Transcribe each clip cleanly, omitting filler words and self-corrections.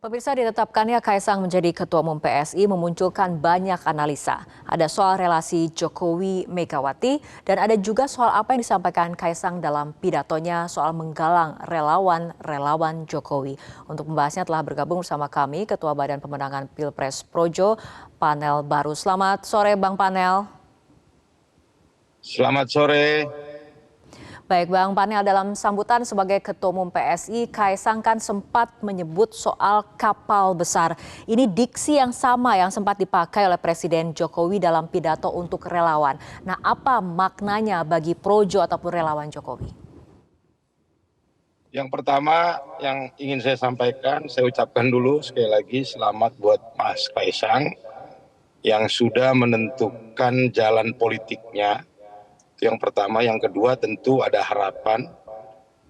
Pemirsa, ditetapkannya Kaisang menjadi Ketua Umum PSI memunculkan banyak analisa. Ada soal relasi Jokowi-Megawati dan ada juga soal apa yang disampaikan Kaisang dalam pidatonya soal menggalang relawan Jokowi. Untuk membahasnya telah bergabung bersama kami Ketua Badan Pemenangan Pilpres Projo, Panel Baru. Selamat sore Bang Panel. Selamat sore. Baik Bang Panel, dalam sambutan sebagai Ketua Umum PSI, Kaisang kan sempat menyebut soal kapal besar. Ini diksi yang sama yang sempat dipakai oleh Presiden Jokowi dalam pidato untuk relawan. Nah, apa maknanya bagi Projo ataupun relawan Jokowi? Yang pertama yang ingin saya sampaikan, saya ucapkan dulu sekali lagi selamat buat Mas Kaisang yang sudah menentukan jalan politiknya. Yang pertama, yang kedua tentu ada harapan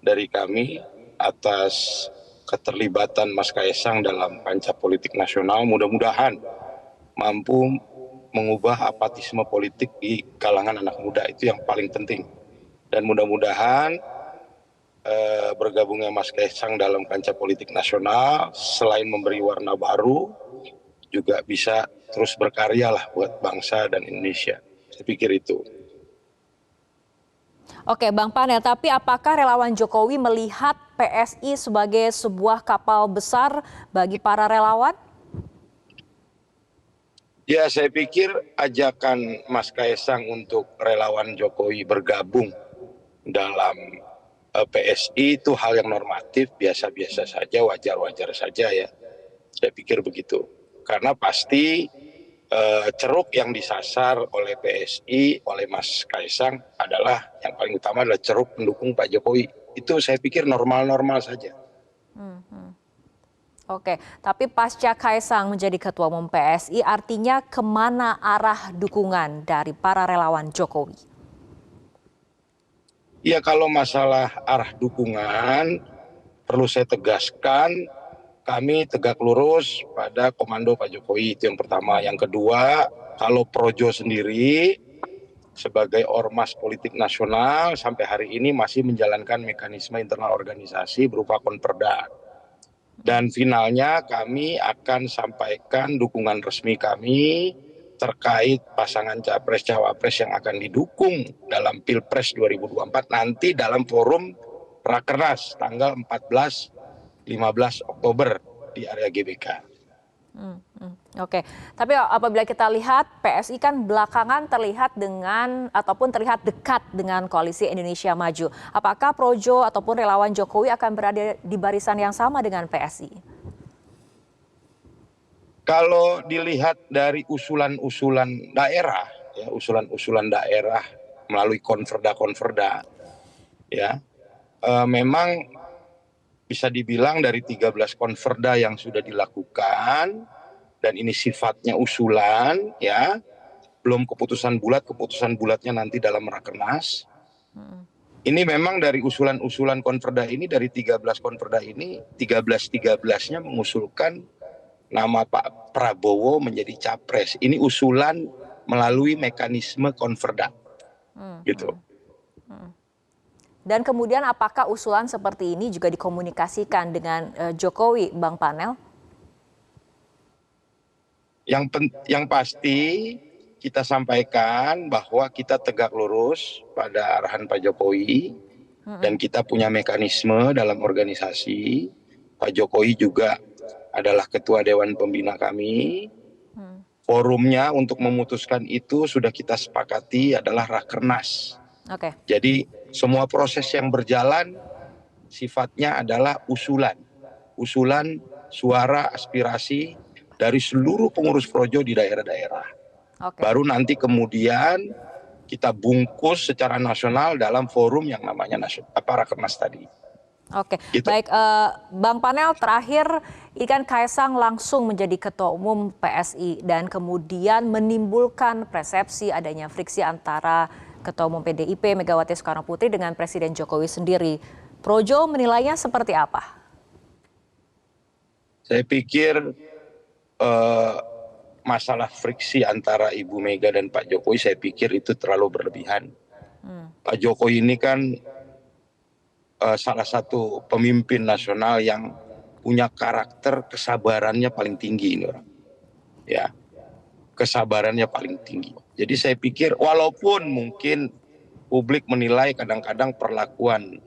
dari kami atas keterlibatan Mas Kaisang dalam kancah politik nasional. Mudah-mudahan mampu mengubah apatisme politik di kalangan anak muda, itu yang paling penting. Dan mudah-mudahan bergabungnya Mas Kaisang dalam kancah politik nasional selain memberi warna baru juga bisa terus berkarya lah buat bangsa dan Indonesia. Saya pikir itu. Oke Bang Panel, tapi apakah relawan Jokowi melihat PSI sebagai sebuah kapal besar bagi para relawan? Ya, saya pikir ajakan Mas Kaisang untuk relawan Jokowi bergabung dalam PSI itu hal yang normatif, biasa-biasa saja, wajar-wajar saja ya. Saya pikir begitu. Karena pasti ceruk yang disasar oleh PSI, oleh Mas Kaisang adalah yang paling utama adalah ceruk pendukung Pak Jokowi. Itu saya pikir normal-normal saja. Oke, tapi pasca Kaisang menjadi Ketua Umum PSI artinya kemana arah dukungan dari para relawan Jokowi? Ya, kalau masalah arah dukungan perlu saya tegaskan, kami tegak lurus pada komando Pak Jokowi, itu yang pertama. Yang kedua, kalau Projo sendiri sebagai ormas politik nasional sampai hari ini masih menjalankan mekanisme internal organisasi berupa konperda. Dan finalnya kami akan sampaikan dukungan resmi kami terkait pasangan capres-cawapres yang akan didukung dalam Pilpres 2024 nanti dalam forum Rakernas tanggal 14-15 Oktober di area GBK. Oke, tapi apabila kita lihat PSI kan belakangan terlihat terlihat dekat dengan koalisi Indonesia Maju. Apakah Projo ataupun relawan Jokowi akan berada di barisan yang sama dengan PSI? Kalau dilihat dari usulan-usulan daerah, ya usulan-usulan daerah melalui konverda, ya memang bisa dibilang dari 13 konverda yang sudah dilakukan dan ini sifatnya usulan, ya belum keputusan bulatnya nanti dalam Rakernas. Ini memang dari usulan-usulan konverda ini, dari 13 konverda ini 13-13-nya mengusulkan nama Pak Prabowo menjadi capres. Ini usulan melalui mekanisme konverda, gitu. Dan kemudian apakah usulan seperti ini juga dikomunikasikan dengan Jokowi, Bang Panel? Yang pasti kita sampaikan bahwa kita tegak lurus pada arahan Pak Jokowi dan kita punya mekanisme dalam organisasi. Pak Jokowi juga adalah ketua Dewan Pembina kami. Forumnya untuk memutuskan itu sudah kita sepakati adalah Rakernas. Oke. Jadi semua proses yang berjalan sifatnya adalah usulan suara aspirasi dari seluruh pengurus Projo di daerah-daerah. Oke. Baru nanti kemudian kita bungkus secara nasional dalam forum yang namanya Rakernas tadi. Oke, Gitu. baik Bang Panel, terakhir ini kan Kaisang langsung menjadi Ketua Umum PSI dan kemudian menimbulkan persepsi adanya friksi antara Ketua Umum PDIP Megawati Soekarno Putri dengan Presiden Jokowi sendiri. Projo menilainya seperti apa? Saya pikir masalah friksi antara Ibu Mega dan Pak Jokowi, saya pikir itu terlalu berlebihan. Pak Jokowi ini kan salah satu pemimpin nasional yang punya karakter kesabarannya paling tinggi ini orang. Ya, kesabarannya paling tinggi. Jadi saya pikir walaupun mungkin publik menilai kadang-kadang perlakuan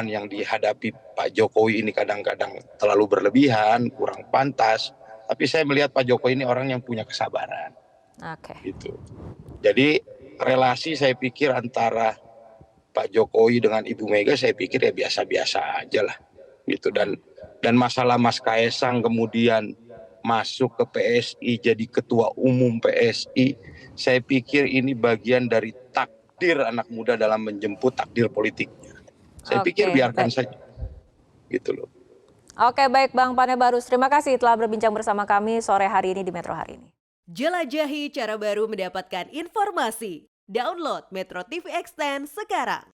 yang dihadapi Pak Jokowi ini kadang-kadang terlalu berlebihan, kurang pantas, tapi saya melihat Pak Jokowi ini orang yang punya kesabaran. Oke. Gitu. Jadi relasi saya pikir antara Pak Jokowi dengan Ibu Mega saya pikir ya biasa-biasa aja lah gitu, dan masalah Mas Kaesang kemudian masuk ke PSI jadi ketua umum PSI, saya pikir ini bagian dari takdir anak muda dalam menjemput takdir politiknya. Saya pikir Oke, biarkan baik. saja gitu loh. Oke, baik Bang Panebarus. Terima kasih telah berbincang bersama kami sore hari ini di Metro Hari Ini. Jelajahi cara baru mendapatkan informasi. Download Metro TV Extend sekarang.